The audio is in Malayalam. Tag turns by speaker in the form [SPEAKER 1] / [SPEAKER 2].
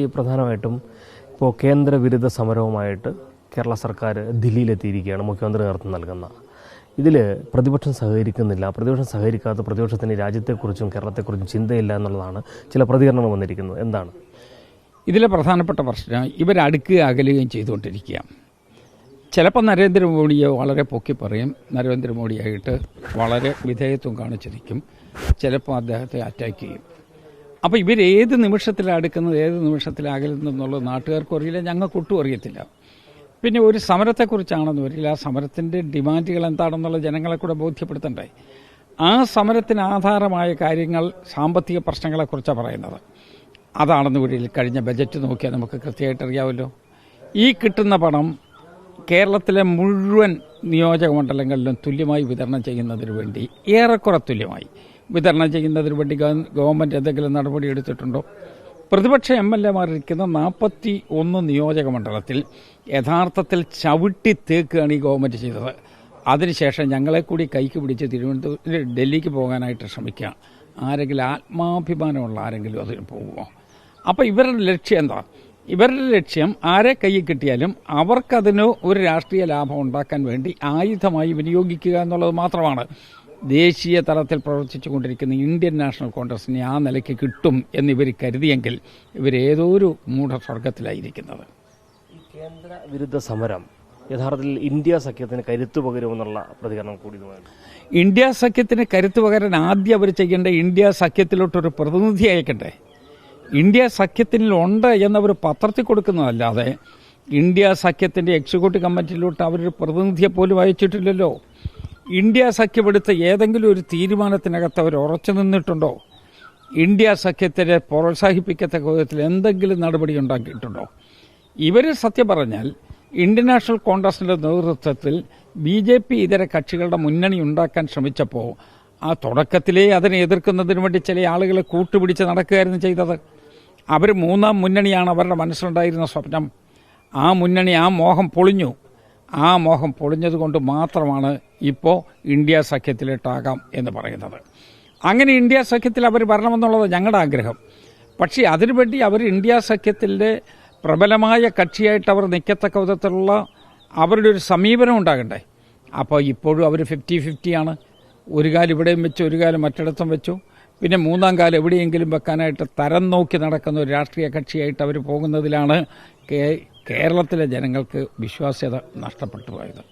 [SPEAKER 1] ഈ പ്രധാനമായിട്ടും ഇപ്പോൾ കേന്ദ്രവിരുദ്ധ സമരവുമായിട്ട് കേരള സർക്കാർ ദില്ലിയിലെത്തിയിരിക്കുകയാണ്. മുഖ്യമന്ത്രി നേതൃത്വം നൽകുന്ന ഇതിൽ പ്രതിപക്ഷം സഹകരിക്കുന്നില്ല. പ്രതിപക്ഷം സഹകരിക്കാത്ത പ്രതിപക്ഷത്തിന് രാജ്യത്തെക്കുറിച്ചും കേരളത്തെക്കുറിച്ചും ചിന്തയില്ല എന്നുള്ളതാണ് ചില പ്രതികരണങ്ങൾ വന്നിരിക്കുന്നത്. എന്താണ്
[SPEAKER 2] ഇതിലെ പ്രധാനപ്പെട്ട പ്രശ്നം? ഇവരടുക്കുകയും അകലുകയും ചെയ്തുകൊണ്ടിരിക്കുക. ചിലപ്പോൾ നരേന്ദ്രമോദിയെ വളരെ പൊക്കി പറയും, നരേന്ദ്രമോദിയായിട്ട് വളരെ വിധേയത്വം കാണിച്ചിരിക്കും, ചിലപ്പോൾ അദ്ദേഹത്തെ അറ്റാക്ക് ചെയ്യും. അപ്പോൾ ഇവരേത് നിമിഷത്തിലടുക്കുന്നത് ഏത് നിമിഷത്തിലകലുന്നെന്നുള്ളത് നാട്ടുകാർക്കും അറിയില്ല, ഞങ്ങൾക്കൊട്ടും അറിയത്തില്ല. പിന്നെ ഒരു സമരത്തെക്കുറിച്ചാണെന്ന് വരില്ല, ആ സമരത്തിൻ്റെ ഡിമാൻഡുകൾ എന്താണെന്നുള്ള ജനങ്ങളെ കൂടെ ബോധ്യപ്പെടുത്തണ്ടേ. ആ സമരത്തിന് ആധാരമായ കാര്യങ്ങൾ സാമ്പത്തിക പ്രശ്നങ്ങളെക്കുറിച്ചാണ് പറയുന്നത്. അതാണെന്ന് വരില്ല. കഴിഞ്ഞ ബജറ്റ് നോക്കിയാൽ നമുക്ക് കൃത്യമായിട്ട് അറിയാമല്ലോ. ഈ കിട്ടുന്ന പണം കേരളത്തിലെ മുഴുവൻ നിയോജക മണ്ഡലങ്ങളിലും തുല്യമായി വിതരണം ചെയ്യുന്നതിന് വേണ്ടി, ഏറെക്കുറെ തുല്യമായി വിതരണം ചെയ്യുന്നതിന് വേണ്ടി ഗവൺമെൻറ് എന്തെങ്കിലും നടപടി എടുത്തിട്ടുണ്ടോ? പ്രതിപക്ഷ MLA-മാരിരിക്കുന്ന 41 നിയോജക മണ്ഡലത്തിൽ യഥാർത്ഥത്തിൽ ചവിട്ടി തേക്കുകയാണ് ഈ ഗവൺമെൻറ് ചെയ്തത്. അതിനുശേഷം ഞങ്ങളെ കൂടി കൈക്ക് പിടിച്ച് ഡൽഹിക്ക് പോകാനായിട്ട് ശ്രമിക്കുക. ആരെങ്കിലും ആത്മാഭിമാനമുള്ള ആരെങ്കിലും അതിന് പോകുമോ? അപ്പോൾ ഇവരുടെ ലക്ഷ്യം എന്താ? ഇവരുടെ ലക്ഷ്യം ആരെ കൈയിൽ കിട്ടിയാലും അവർക്കതിന് ഒരു രാഷ്ട്രീയ ലാഭം ഉണ്ടാക്കാൻ വേണ്ടി ആയുധമായി വിനിയോഗിക്കുക എന്നുള്ളത് മാത്രമാണ്. ദേശീയ തലത്തിൽ പ്രവർത്തിച്ചു കൊണ്ടിരിക്കുന്ന ഇന്ത്യൻ നാഷണൽ കോൺഗ്രസിനെ ആ നിലയ്ക്ക് കിട്ടും എന്നിവർ കരുതിയെങ്കിൽ ഇവരേതോ ഒരു മൂഢസ്വർഗത്തിലായിരിക്കുന്നത്.
[SPEAKER 1] ഈ കേന്ദ്ര വിരുദ്ധ സമരം യഥാർത്ഥത്തിൽ ഇന്ത്യ സഖ്യത്തിന് കരുത്തു പകരുമെന്നുള്ള പ്രതികരണം കൂടി.
[SPEAKER 2] ഇന്ത്യ സഖ്യത്തിന് കരുത്തു പകരാൻ ആദ്യം അവർ ചെയ്യേണ്ട ഇന്ത്യ സഖ്യത്തിലോട്ടൊരു പ്രതിനിധി അയക്കണ്ടേ. ഇന്ത്യ സഖ്യത്തിലുണ്ട് എന്നവർ പത്രത്തിൽ കൊടുക്കുന്നതല്ലാതെ ഇന്ത്യ സഖ്യത്തിൻ്റെ എക്സിക്യൂട്ടീവ് കമ്മിറ്റിയിലോട്ട് അവരൊരു പ്രതിനിധിയെ പോലും അയച്ചിട്ടില്ലല്ലോ. ഇന്ത്യ സഖ്യമെടുത്ത ഏതെങ്കിലും ഒരു തീരുമാനത്തിനകത്ത് അവർ ഉറച്ചു നിന്നിട്ടുണ്ടോ? ഇന്ത്യ സഖ്യത്തിനെ പ്രോത്സാഹിപ്പിക്കത്തക്ക വിധത്തിൽ എന്തെങ്കിലും നടപടി ഉണ്ടാക്കിയിട്ടുണ്ടോ? ഇവർ സത്യം പറഞ്ഞാൽ ഇന്ത്യൻ നാഷണൽ കോൺഗ്രസിൻ്റെ നേതൃത്വത്തിൽ BJP ഇതര കക്ഷികളുടെ മുന്നണി ഉണ്ടാക്കാൻ ശ്രമിച്ചപ്പോൾ ആ തുടക്കത്തിലേ അതിനെ എതിർക്കുന്നതിന് വേണ്ടി ചില ആളുകളെ കൂട്ടുപിടിച്ച് നടക്കുകയായിരുന്നു ചെയ്തത്. അവർ മൂന്നാം മുന്നണിയാണ് അവരുടെ മനസ്സിലുണ്ടായിരുന്ന സ്വപ്നം. ആ മുന്നണി, ആ മോഹം പൊളിഞ്ഞു. ആ മോഹം പൊളിഞ്ഞതുകൊണ്ട് മാത്രമാണ് ഇപ്പോൾ ഇന്ത്യ സഖ്യത്തിലിട്ടാകാം എന്ന് പറയുന്നത്. അങ്ങനെ ഇന്ത്യ സഖ്യത്തിൽ അവർ വരണമെന്നുള്ളത് ഞങ്ങളുടെ ആഗ്രഹം. പക്ഷേ അതിനുവേണ്ടി അവർ ഇന്ത്യ സഖ്യത്തിൻ്റെ പ്രബലമായ കക്ഷിയായിട്ട് അവർ നിൽക്കത്തക്ക വിധത്തിലുള്ള അവരുടെ ഒരു സമീപനം ഉണ്ടാകണ്ടേ. അപ്പോൾ ഇപ്പോഴും അവർ 50-50 ഒരു കാലം ഇവിടെയും വെച്ചു, ഒരു കാലം മറ്റിടത്തും വെച്ചു, പിന്നെ മൂന്നാം കാലം എവിടെയെങ്കിലും വെക്കാനായിട്ട് തരം നോക്കി നടക്കുന്ന ഒരു രാഷ്ട്രീയ കക്ഷിയായിട്ട് അവർ പോകുന്നതിലാണ് കേരളത്തിലെ ജനങ്ങൾക്ക് വിശ്വാസ്യത നഷ്ടപ്പെട്ടു പോയത്.